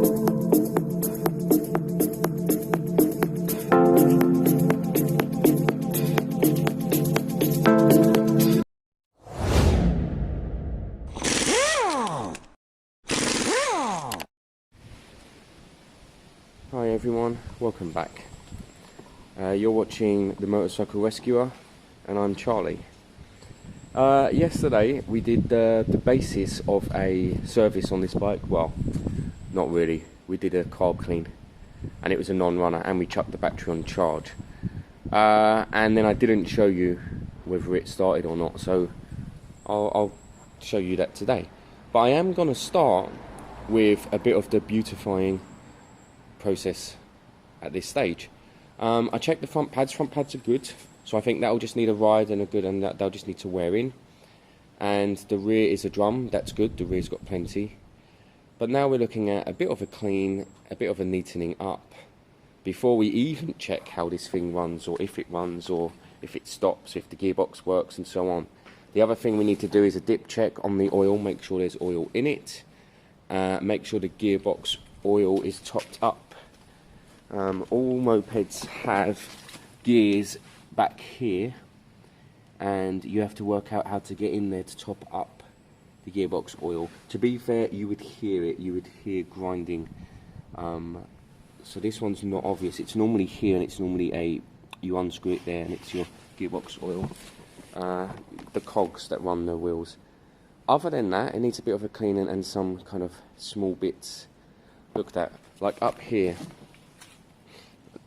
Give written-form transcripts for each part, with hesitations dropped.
Hi everyone, welcome back. You're watching The Motorcycle Rescuer and I'm Charlie. Yesterday we did the basis of a service on this bike. Well, not really. We did a carb clean and it was a non-runner and we chucked the battery on charge. And then I didn't show you whether it started or not, so I'll show you that today. But I am going to start with a bit of the beautifying process at this stage. I checked the front pads. Front pads are good, so I think that'll just need a ride and they'll just need to wear in. And the rear is a drum, that's good, the rear's got plenty. But now we're looking at a bit of a clean, a bit of a neatening up before we even check how this thing runs, or if it runs, or if it stops, if the gearbox works and so on. The other thing we need to do is a dip check on the oil, make sure there's oil in it, make sure the gearbox oil is topped up. All mopeds have gears back here and you have to work out how to get in there to top up the gearbox oil. To be fair, you would hear it, you would hear grinding. So this one's not obvious. It's normally here and it's normally you unscrew it there and it's your gearbox oil. The cogs that run the wheels. Other than that, it needs a bit of a cleaning and some kind of small bits looked at. Like up here,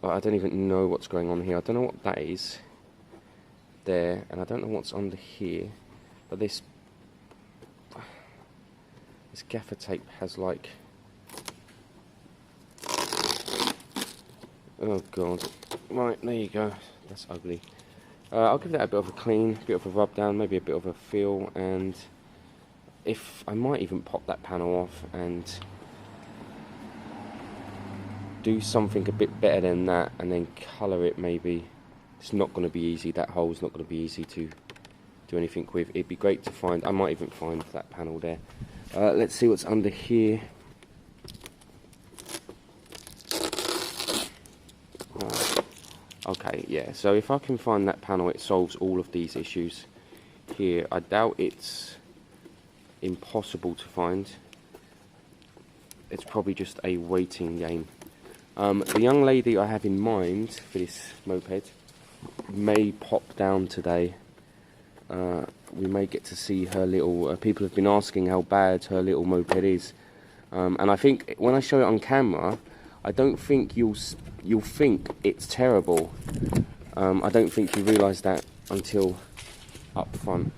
I don't even know what's going on here. I don't know what that is there, and I don't know what's under here. But this gaffer tape has like, oh god, right, there you go. That's ugly. I'll give that a bit of a clean, a bit of a rub down, maybe a bit of a feel, and if I might even pop that panel off and do something a bit better than that, and then colour it maybe. It's not going to be easy. That hole's not going to be easy to do anything with. It'd be great to find. I might even find that panel there. Let's see what's under here. Okay, yeah. So if I can find that panel, it solves all of these issues here. I doubt it's impossible to find. It's probably just a waiting game. The young lady I have in mind for this moped may pop down today. We may get to see her little... people have been asking how bad her little moped is. And I think when I show it on camera, I don't think you'll think it's terrible. I don't think you realise that until up front.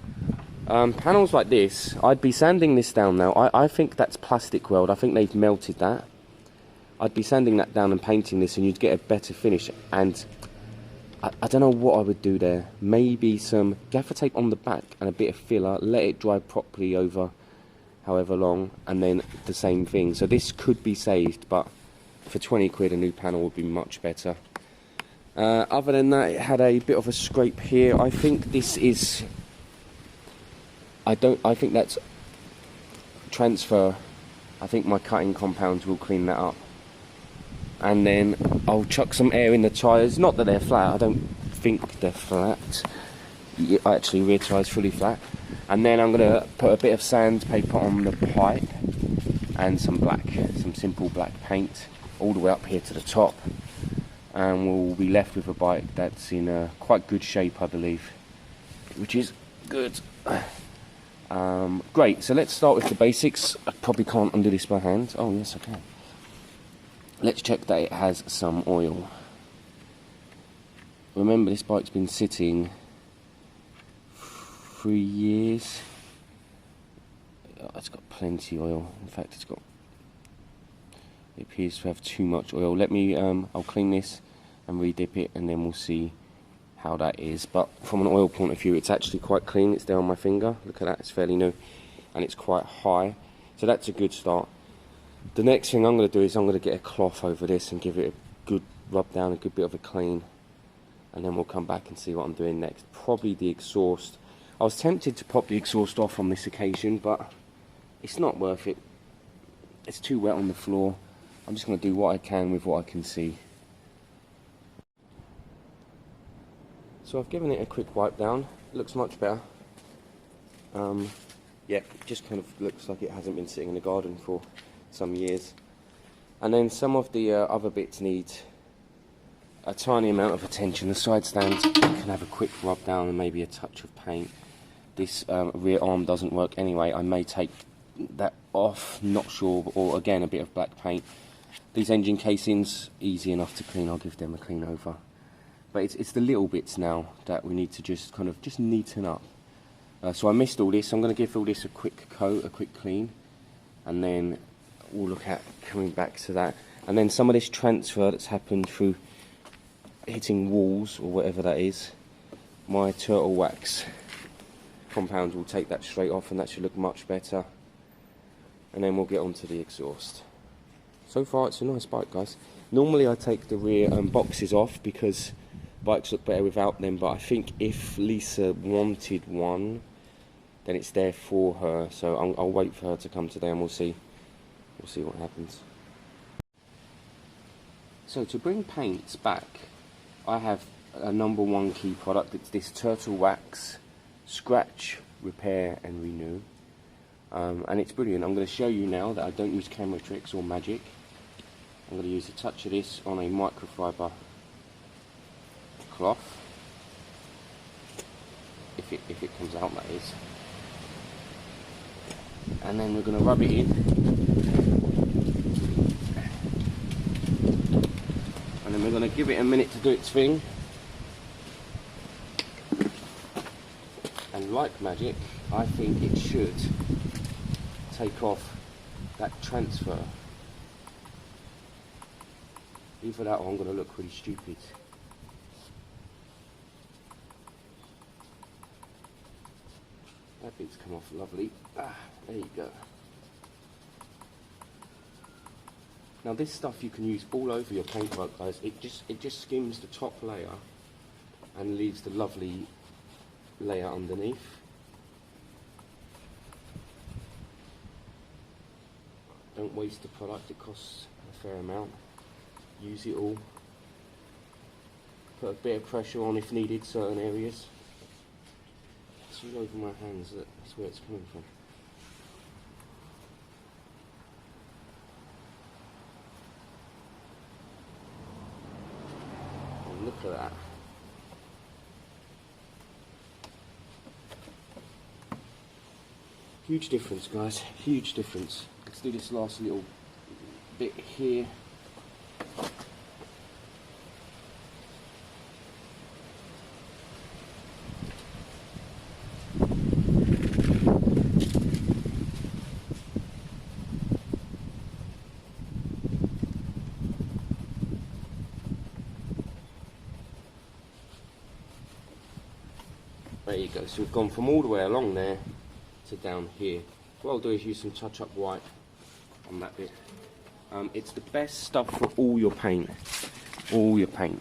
Panels like this, I'd be sanding this down now. I think that's plastic weld. I think they've melted that. I'd be sanding that down and painting this and you'd get a better finish. And I don't know what I would do there. Maybe some gaffer tape on the back and a bit of filler. Let it dry properly over however long. And then the same thing. So this could be saved, but for 20 quid a new panel would be much better. Other than that, it had a bit of a scrape here. I think this is... I think that's transfer. I think my cutting compounds will clean that up. And then I'll chuck some air in the tyres. Not that they're flat, I don't think they're flat. Actually, rear tyre's fully flat. And then I'm going to put a bit of sandpaper on the pipe and some simple black paint all the way up here to the top. And we'll be left with a bike that's in quite good shape, I believe. Which is good. Great, so let's start with the basics. I probably can't undo this by hand. Oh, yes, I can. Let's check that it has some oil. Remember, this bike's been sitting 3 years. It's got plenty of oil. In fact, it appears to have too much oil. Let me, I'll clean this and re-dip it, and then we'll see how that is. But from an oil point of view, it's actually quite clean. It's there on my finger. Look at that, it's fairly new. And it's quite high. So that's a good start. The next thing I'm going to do is I'm going to get a cloth over this and give it a good rub down, a good bit of a clean. And then we'll come back and see what I'm doing next. Probably the exhaust. I was tempted to pop the exhaust off on this occasion, but it's not worth it. It's too wet on the floor. I'm just going to do what I can with what I can see. So I've given it a quick wipe down. It looks much better. Yeah, just kind of looks like it hasn't been sitting in the garden for some years. And then some of the other bits need a tiny amount of attention. The side stands can have a quick rub down and maybe a touch of paint. This rear arm doesn't work anyway. I may take that off, not sure, or again a bit of black paint. These engine casings, easy enough to clean, I'll give them a clean over. But it's the little bits now that we need to just kind of neaten up. So I missed all this. I'm going to give all this a quick coat, a quick clean, and then we'll look at coming back to that. And then some of this transfer that's happened through hitting walls or whatever that is, my turtle wax compound will take that straight off, and that should look much better. And then we'll get onto the exhaust. So far it's a nice bike, guys. Normally I take the rear boxes off because bikes look better without them, but I think if Lisa wanted one, then it's there for her. So I'll wait for her to come today and we'll see what happens. So to bring paints back, I have a #1 key product. It's this turtle wax scratch, repair and renew. And it's brilliant. I'm going to show you now that I don't use camera tricks or magic. I'm going to use a touch of this on a microfiber cloth, if it comes out, that is. And then we're going to rub it in, and then we're going to give it a minute to do its thing. And like magic, I think it should take off that transfer. Either that or I'm going to look really stupid. That bit's come off lovely. Ah, there you go. Now this stuff you can use all over your paintwork, guys. It just skims the top layer and leaves the lovely layer underneath. Don't waste the product, it costs a fair amount. Use it all. Put a bit of pressure on if needed, certain areas. It's all over my hands, that's where it's coming from. Oh, look at that. Huge difference, guys, huge difference. Let's do this last little bit here. There you go, so we've gone from all the way along there to down here. What I'll do is use some touch-up white on that bit. It's the best stuff for all your paint. All your paint.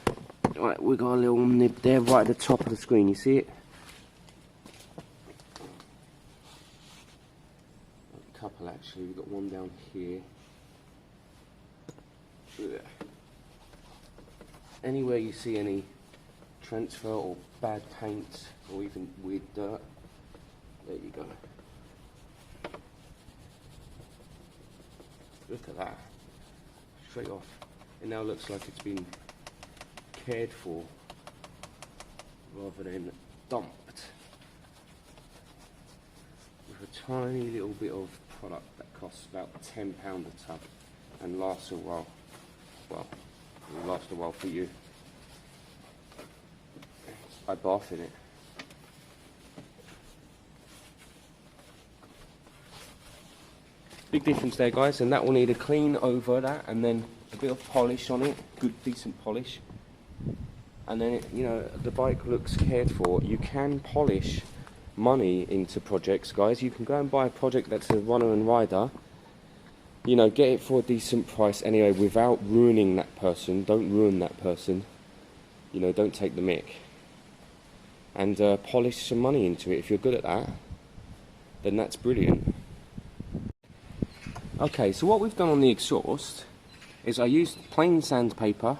Right, we've got a little nib there right at the top of the screen, you see it? A couple actually, we've got one down here. Anywhere you see any transfer or bad paint or even weird dirt, there you go. Look at that, straight off. It now looks like it's been cared for rather than dumped. With a tiny little bit of product that costs about £10 a tub and lasts a while. Well, it will last a while for you. I bath in it. Big difference there, guys, and that will need a clean over that and then a bit of polish on it, good decent polish, and then it, you know, the bike looks cared for. You can polish money into projects, guys. You can go and buy a project that's a runner and rider, you know, get it for a decent price anyway without ruining that person. Don't ruin that person, you know, don't take the mick, and polish some money into it. If you're good at that, then that's brilliant. Okay, so what we've done on the exhaust is I used plain sandpaper,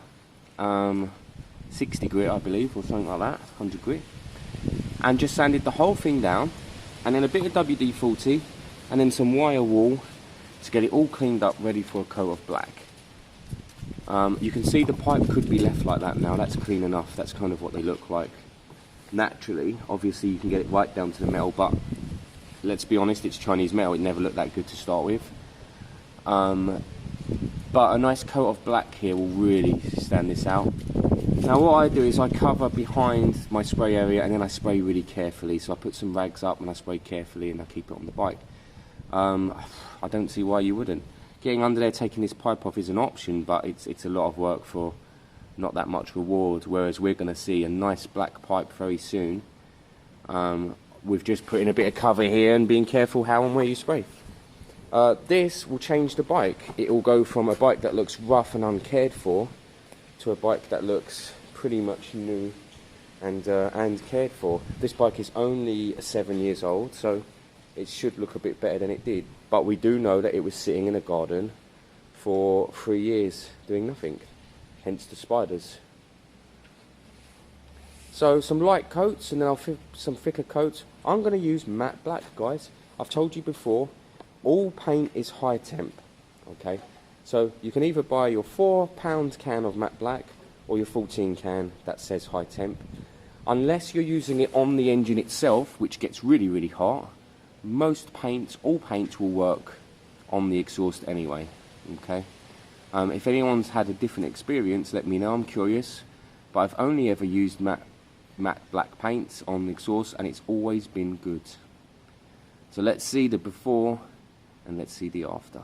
60 grit I believe, or something like that, 100 grit, and just sanded the whole thing down, and then a bit of WD-40 and then some wire wool to get it all cleaned up, ready for a coat of black. You can see the pipe could be left like that now. That's clean enough. That's kind of what they look like naturally. Obviously you can get it right down to the metal, but let's be honest, it's Chinese metal. It never looked that good to start with. But a nice coat of black here will really stand this out. Now what I do is I cover behind my spray area, and then I spray really carefully. So I put some rags up and I spray carefully, and I keep it on the bike. I don't see why you wouldn't. Getting under there, taking this pipe off is an option, but it's a lot of work for not that much reward, whereas we're going to see a nice black pipe very soon, with just putting a bit of cover here and being careful how and where you spray. This will change the bike. It will go from a bike that looks rough and uncared for to a bike that looks pretty much new and cared for. This bike is only 7 years old, so it should look a bit better than it did. But we do know that it was sitting in a garden for 3 years doing nothing, hence the spiders. So some light coats, and then some thicker coats. I'm going to use matte black, guys. I've told you before, all paint is high temp, okay? So you can either buy your £4 can of matte black or your 14 can that says high temp. Unless you're using it on the engine itself, which gets really, really hot, most paints, all paints will work on the exhaust anyway, okay? If anyone's had a different experience, let me know, I'm curious. But I've only ever used matte black paints on the exhaust, and it's always been good. So let's see the before and let's see the after.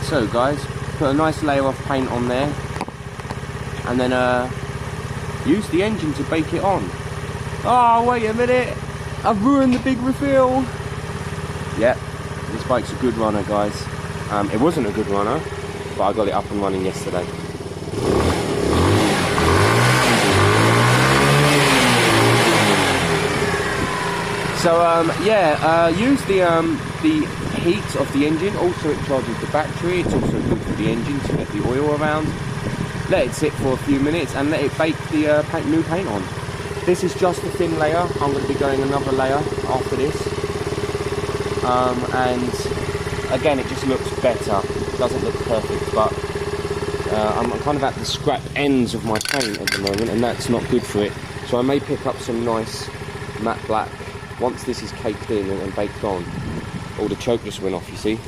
So guys, put a nice layer of paint on there, and then use the engine to bake it on. Oh, wait a minute, I've ruined the big refill. Yep, this bike's a good runner, guys. It wasn't a good runner, but I got it up and running yesterday. So use the heat of the engine. Also, it charges the battery. It's also good for the engine to get the oil around. Let it sit for a few minutes and let it bake the new paint on. This is just a thin layer. I'm going to be going another layer after this. And again, it just looks better. It doesn't look perfect, but I'm kind of at the scrap ends of my paint at the moment, and that's not good for it. So I may pick up some nice matte black once this is caked in and baked on. All the choke just went off, you see.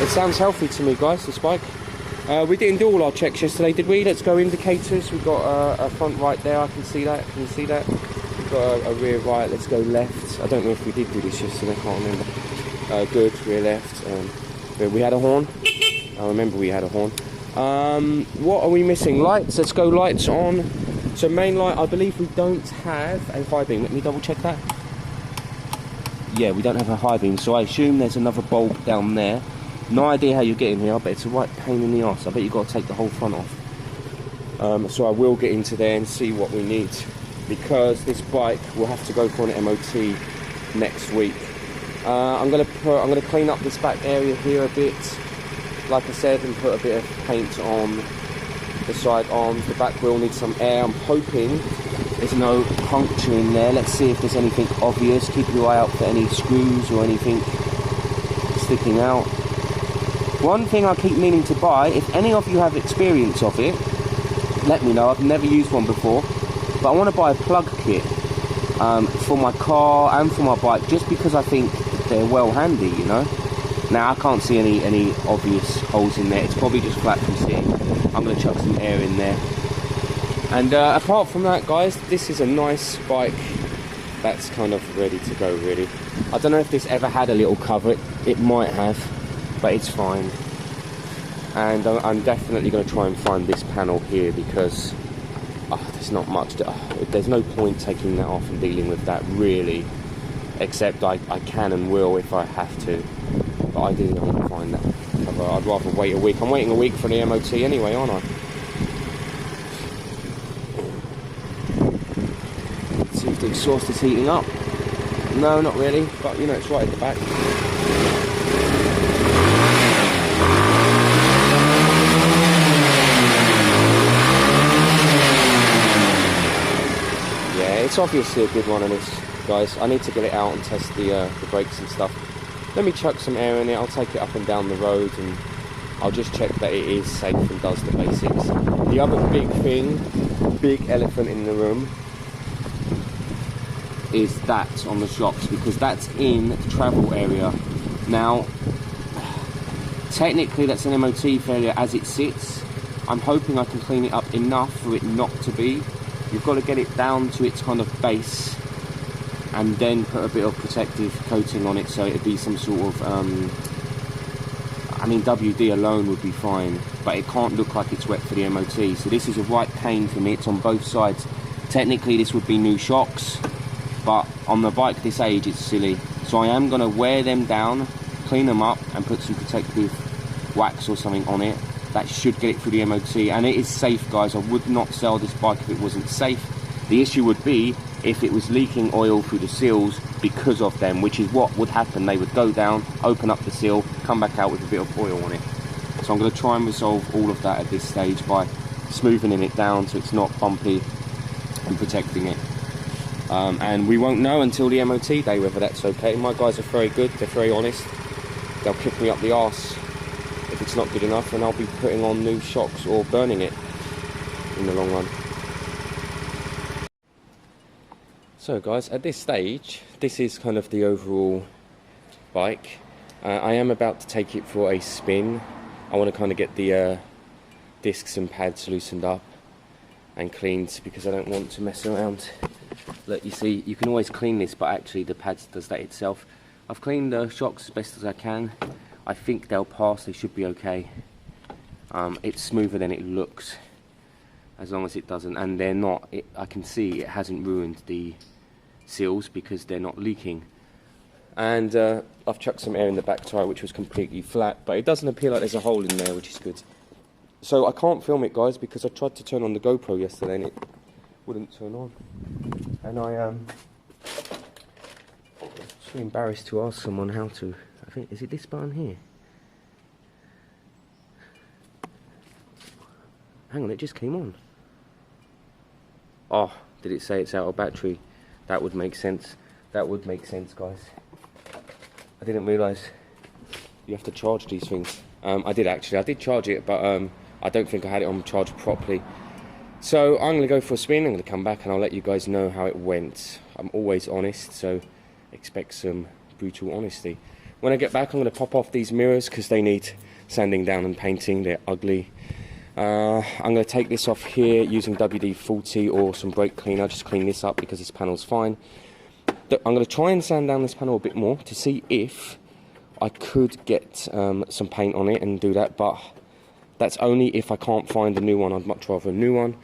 It sounds healthy to me, guys, this bike. We didn't do all our checks yesterday, did we? Let's go indicators. We've got a front right there, I can see that. Can you see that? We've got a rear right, let's go left. I don't know if we did do this yesterday, I can't remember. Good, rear left. We had a horn. I remember we had a horn. What are we missing? Lights, let's go lights on. So main light, I believe we don't have a high beam. Let me double check that. Yeah, we don't have a high beam, so I assume there's another bulb down there. No idea how you get in here. I bet it's a right pain in the arse. I bet you've got to take the whole front off. So I will get into there and see what we need, because this bike will have to go for an MOT next week. I'm gonna clean up this back area here a bit, like I said, and put a bit of paint on the side arms. The back wheel needs some air. I'm hoping there's no puncture in there. Let's see if there's anything obvious. Keep your eye out for any screws or anything sticking out. One thing I keep meaning to buy, if any of you have experience of it, let me know. I've never used one before, but I want to buy a plug kit for my car and for my bike, just because I think they're well handy, you know. Now I can't see any obvious holes in there. It's probably just flat from sitting. I'm going to chuck some air in there. And apart from that, guys, this is a nice bike that's kind of ready to go, really. I don't know if this ever had a little cover. It might have, but it's fine. And I'm definitely going to try and find this panel here, because there's not much there's no point taking that off and dealing with that, really, except I can and will if I have to. But ideally I want to find that cover. I'd rather wait a week. I'm waiting a week for the MOT anyway, aren't I? Let's see if the exhaust is heating up. No, not really, but you know, it's right at the back. Yeah, it's obviously a good one on this, guys. I need to get it out and test the brakes and stuff. Let me chuck some air in it, I'll take it up and down the road, and I'll just check that it is safe and does the basics. The other big thing, big elephant in the room, is that on the shocks, because that's in the travel area. Now, technically that's an MOT failure as it sits. I'm hoping I can clean it up enough for it not to be. You've got to get it down to its kind of base and then put a bit of protective coating on it, so it'd be some sort of I mean, WD alone would be fine, but it can't look like it's wet for the MOT. So this is a right pain for me. It's on both sides. Technically this would be new shocks, but on the bike this age it's silly. So I am going to wear them down, clean them up, and put some protective wax or something on it. That should get it through the MOT, and it is safe, guys. I would not sell this bike if it wasn't safe. The issue would be if it was leaking oil through the seals because of them, which is what would happen. They would go down, open up the seal, come back out with a bit of oil on it. So I'm going to try and resolve all of that at this stage by smoothing it down so it's not bumpy and protecting it. And we won't know until the MOT day whether that's okay. My guys are very good, they're very honest. They'll kick me up the arse if it's not good enough, and I'll be putting on new shocks or burning it in the long run. So guys, at this stage, this is kind of the overall bike. I am about to take it for a spin. I want to kind of get the discs and pads loosened up and cleaned, because I don't want to mess around. Look, you see, you can always clean this, but actually the pads does that itself. I've cleaned the shocks as best as I can. I think they'll pass, they should be okay. It's smoother than it looks, as long as it doesn't, and they're not, I can see it hasn't ruined the seals because they're not leaking. And I've chucked some air in the back tyre, which was completely flat, but it doesn't appear like there's a hole in there, which is good. So I can't film it, guys, because I tried to turn on the GoPro yesterday and it wouldn't turn on. And I'm so embarrassed to ask someone how to. I think, is it this button here? Hang on, it just came on. Oh, did it say it's out of battery? That would make sense. That would make sense, guys. I didn't realise you have to charge these things. I did actually. I did charge it, but I don't think I had it on charge properly. So I'm going to go for a spin. I'm going to come back and I'll let you guys know how it went. I'm always honest, so expect some brutal honesty. When I get back, I'm going to pop off these mirrors because they need sanding down and painting. They're ugly. I'm going to take this off here using WD-40 or some brake cleaner. Just clean this up because this panel's fine. I'm going to try and sand down this panel a bit more to see if I could get some paint on it and do that, but that's only if I can't find a new one. I'd much rather a new one.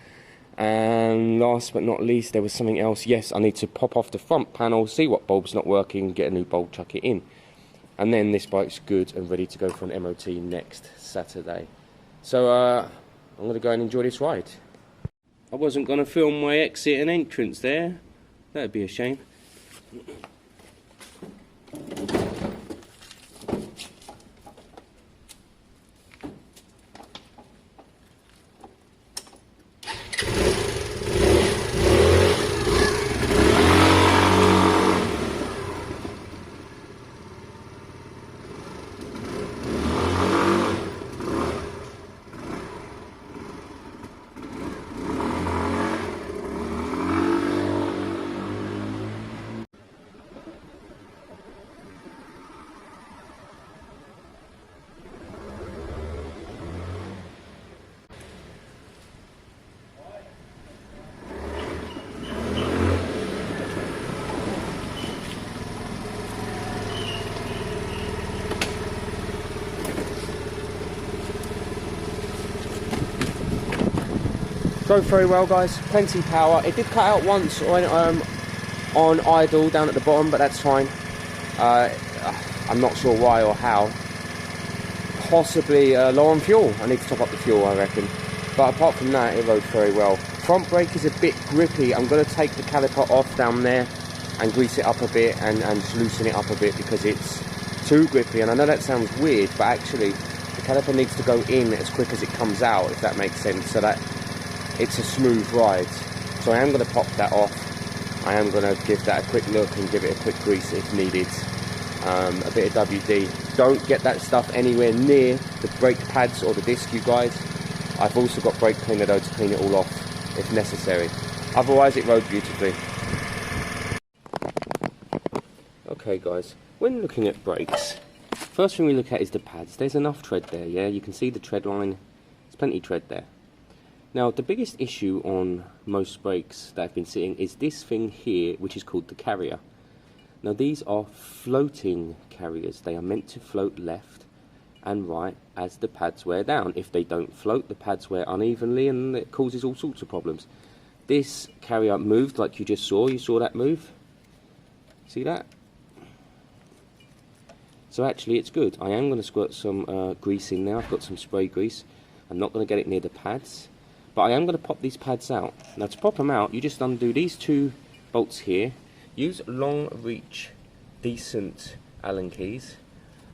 And last but not least, there was something else. Yes, I need to pop off the front panel, see what bulb's not working, get a new bulb, chuck it in. And then this bike's good and ready to go for an MOT next Saturday. So I'm going to go and enjoy this ride. I wasn't going to film my exit and entrance there. That'd be a shame. Drove very well, guys. Plenty power. It did cut out once on idle down at the bottom, but that's fine. I'm not sure why or how. Possibly low on fuel. I need to top up the fuel, I reckon. But apart from that, it rode very well. Front brake is a bit grippy. I'm going to take the caliper off down there and grease it up a bit and loosen it up a bit, because it's too grippy. And I know that sounds weird, but actually the caliper needs to go in as quick as it comes out, if that makes sense, so that it's a smooth ride. So I am going to pop that off. I am going to give that a quick look and give it a quick grease if needed. A bit of WD. Don't get that stuff anywhere near the brake pads or the disc, you guys. I've also got brake cleaner though to clean it all off if necessary. Otherwise it rode beautifully. Okay guys, when looking at brakes, first thing we look at is the pads. There's enough tread there, yeah? You can see the tread line. There's plenty of tread there. Now the biggest issue on most brakes that I've been seeing is this thing here, which is called the carrier. Now these are floating carriers. They are meant to float left and right as the pads wear down. If they don't float, the pads wear unevenly and it causes all sorts of problems. This carrier moved like you just saw. You saw that move? See that? So actually it's good. I am going to squirt some grease in now. I've got some spray grease. I'm not going to get it near the pads, but I am going to pop these pads out. Now to pop them out, you just undo these two bolts here. Use long reach, decent Allen keys,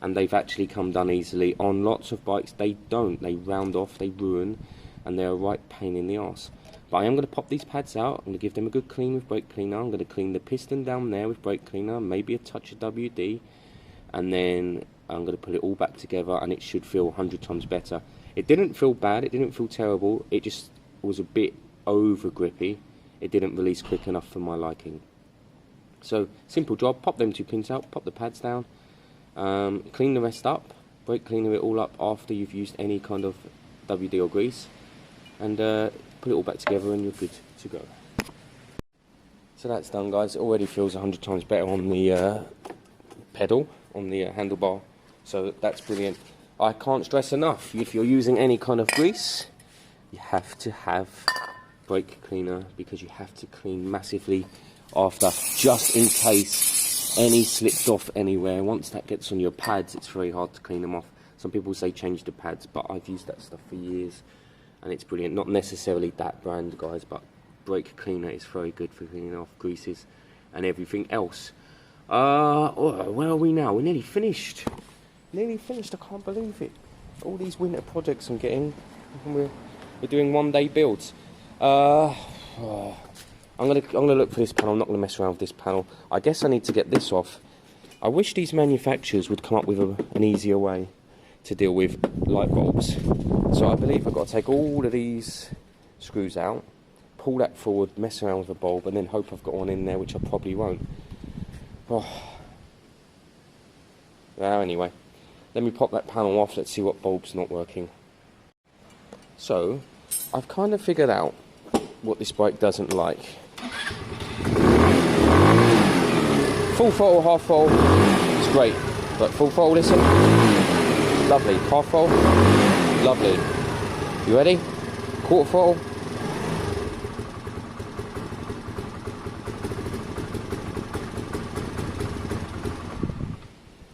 and they've actually come done easily. On lots of bikes they don't. They round off, they ruin, and they're a right pain in the arse. But I am going to pop these pads out. I'm going to give them a good clean with brake cleaner. I'm going to clean the piston down there with brake cleaner, maybe a touch of WD, and then I'm going to put it all back together and it should feel 100 times better. It didn't feel bad, it didn't feel terrible, it just was a bit over grippy. It didn't release quick enough for my liking. So simple job, pop them two pins out, pop the pads down, clean the rest up, brake cleaner it all up after you've used any kind of WD or grease, and put it all back together and you're good to go. So that's done guys. It already feels 100 times better on the pedal, on the handlebar, so that's brilliant. I can't stress enough, if you're using any kind of grease, you have to have brake cleaner, because you have to clean massively after, just in case any slipped off anywhere. Once that gets on your pads, it's very hard to clean them off. Some people say change the pads, but I've used that stuff for years and it's brilliant. Not necessarily that brand guys, but brake cleaner is very good for cleaning off greases and everything else. Where are we now? We're nearly finished. Nearly finished, I can't believe it. All these winter projects I'm getting, we're doing one-day builds. I'm gonna look for this panel. I'm not gonna mess around with this panel. I guess I need to get this off. I wish these manufacturers would come up with an easier way to deal with light bulbs. So I believe I've got to take all of these screws out, pull that forward, mess around with a bulb, and then hope I've got one in there, which I probably won't. Oh. Well, anyway, let me pop that panel off. Let's see what bulb's not working. So I've kind of figured out what this bike doesn't like. Full throttle, half throttle, it's great, but full throttle, listen, lovely. Half throttle, lovely. You ready? Quarter throttle.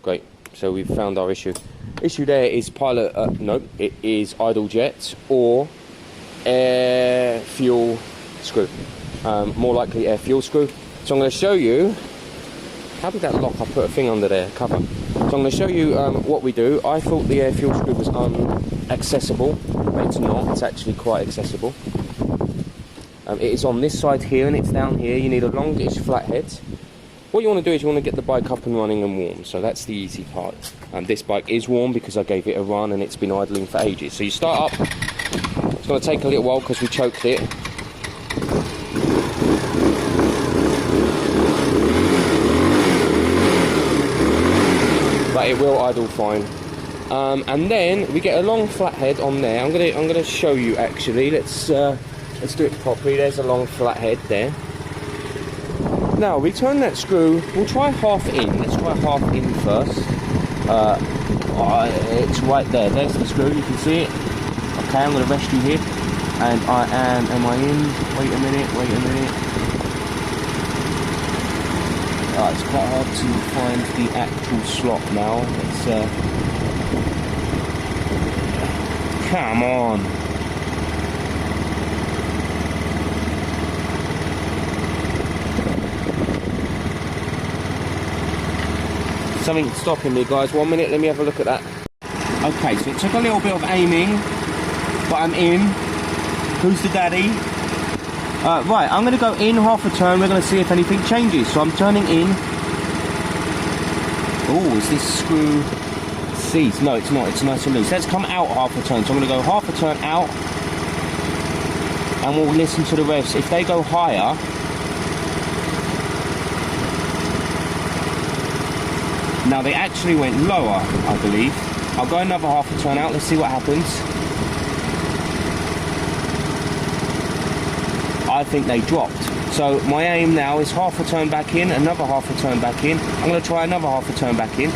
Great, so we've found our issue. Issue there is pilot, no, it is idle jet or air fuel screw. More likely air fuel screw. So I'm going to show you, how did that lock? I put a thing under there, cover. So I'm going to show you what we do. I thought the air fuel screw was inaccessible, but it's not. It's actually quite accessible. It is on this side here and it's down here. You need a longish flathead. What you want to do is you want to get the bike up and running and warm. So that's the easy part. This bike is warm because I gave it a run and it's been idling for ages. So you start up. It's going to take a little while because we choked it. But it will idle fine. And then we get a long flathead on there. I'm gonna show you actually. Let's do it properly. There's a long flathead there. Now we turn that screw. We'll try half in. Let's try half in first. It's right there. There's the screw. You can see it. Okay, I'm gonna rest you here. And am I in? Wait a minute. It's quite hard to find the actual slot now. Come on. Something's stopping me, guys. 1 minute, let me have a look at that. Okay, so it took a little bit of aiming, but I'm in. Who's the daddy? Right, I'm going to go in half a turn. We're going to see if anything changes. So I'm turning in. Oh, is this screw seized? No, it's not. It's nice and loose. Let's come out half a turn. So I'm going to go half a turn out. And we'll listen to the revs. If they go higher... Now, they actually went lower, I believe. I'll go another half a turn out. Let's see what happens. I think they dropped. So my aim now is half a turn back in, another half a turn back in. I'm going to try another half a turn back in.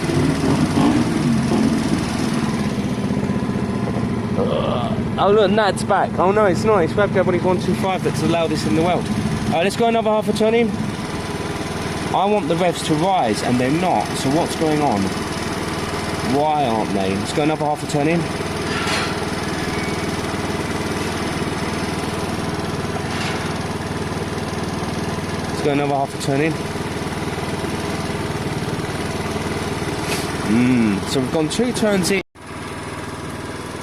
Oh look, Nad's back. Oh no, it's not. It's Webcam 125 that's the loudest in the world. Let's go another half a turn in. I want the revs to rise and they're not. So what's going on? Why aren't they? Let's go another half a turn in. Go another half a turn in. So we've gone 2 turns in.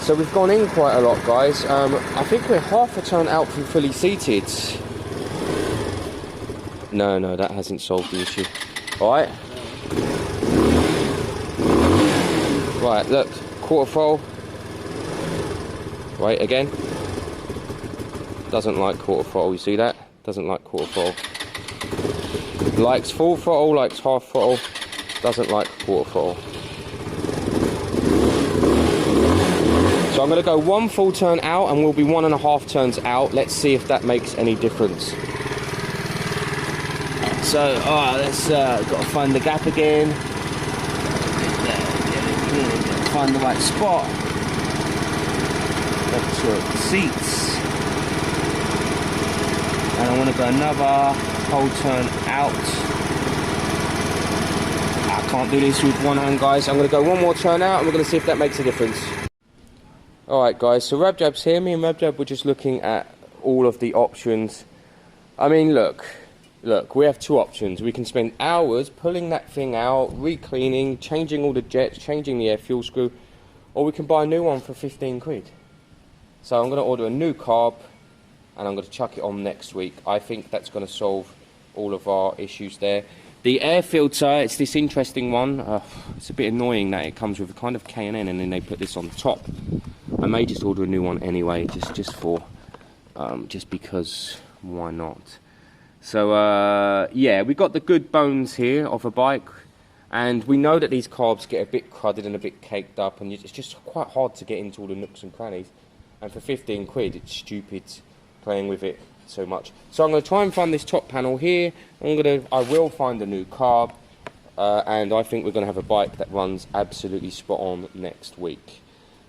So we've gone in quite a lot, guys. I think we're half a turn out from fully seated. No, that hasn't solved the issue. Alright. Right, look. Quarter full. Right, again. Doesn't like quarter throttle, you see that? Doesn't like quarter throttle. Likes full throttle, likes half throttle, doesn't like quarter throttle. So I'm going to go 1 full turn out and we'll be 1.5 turns out. Let's see if that makes any difference. So, let's got to find the gap again. Find the right spot. Let's the seats. And I want to go another whole turn out. I can't do this with one hand, guys. I'm going to go 1 more turn out and we're going to see if that makes a difference. Alright guys, so Rabjab's here. Me and Rabjab were just looking at all of the options. I mean, look, we have 2 options. We can spend hours pulling that thing out, re-cleaning, changing all the jets, changing the air fuel screw, or we can buy a new one for 15 quid. So I'm going to order a new carb and I'm going to chuck it on next week. I think that's going to solve all of our issues there. The air filter, it's this interesting one. It's a bit annoying that it comes with a kind of K&N and then they put this on top. I may just order a new one anyway, just because, why not? So yeah, we got the good bones here of a bike, and we know that these carbs get a bit crudded and a bit caked up, and it's just quite hard to get into all the nooks and crannies. And for 15 quid, it's stupid playing with it so much. So I'm going to try and find this top panel here. I will find a new carb, and I think we're going to have a bike that runs absolutely spot on next week.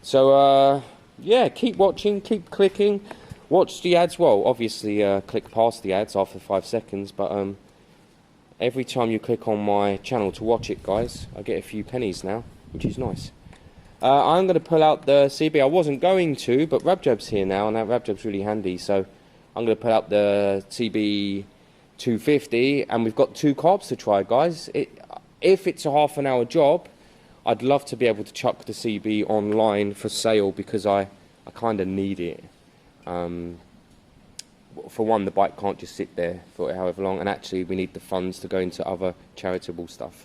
So yeah, keep watching, keep clicking, watch the ads. Well, obviously click past the ads after 5 seconds, but every time you click on my channel to watch it, guys, I get a few pennies now, which is nice. I'm going to pull out the CB. I wasn't going to, but Rabjab's here now, and that Rabjab's really handy, so I'm going to pull out the CB 250, and we've got 2 carbs to try, guys. If it's a half an hour job, I'd love to be able to chuck the CB online for sale, because I kind of need it. For one, the bike can't just sit there for however long, and actually we need the funds to go into other charitable stuff.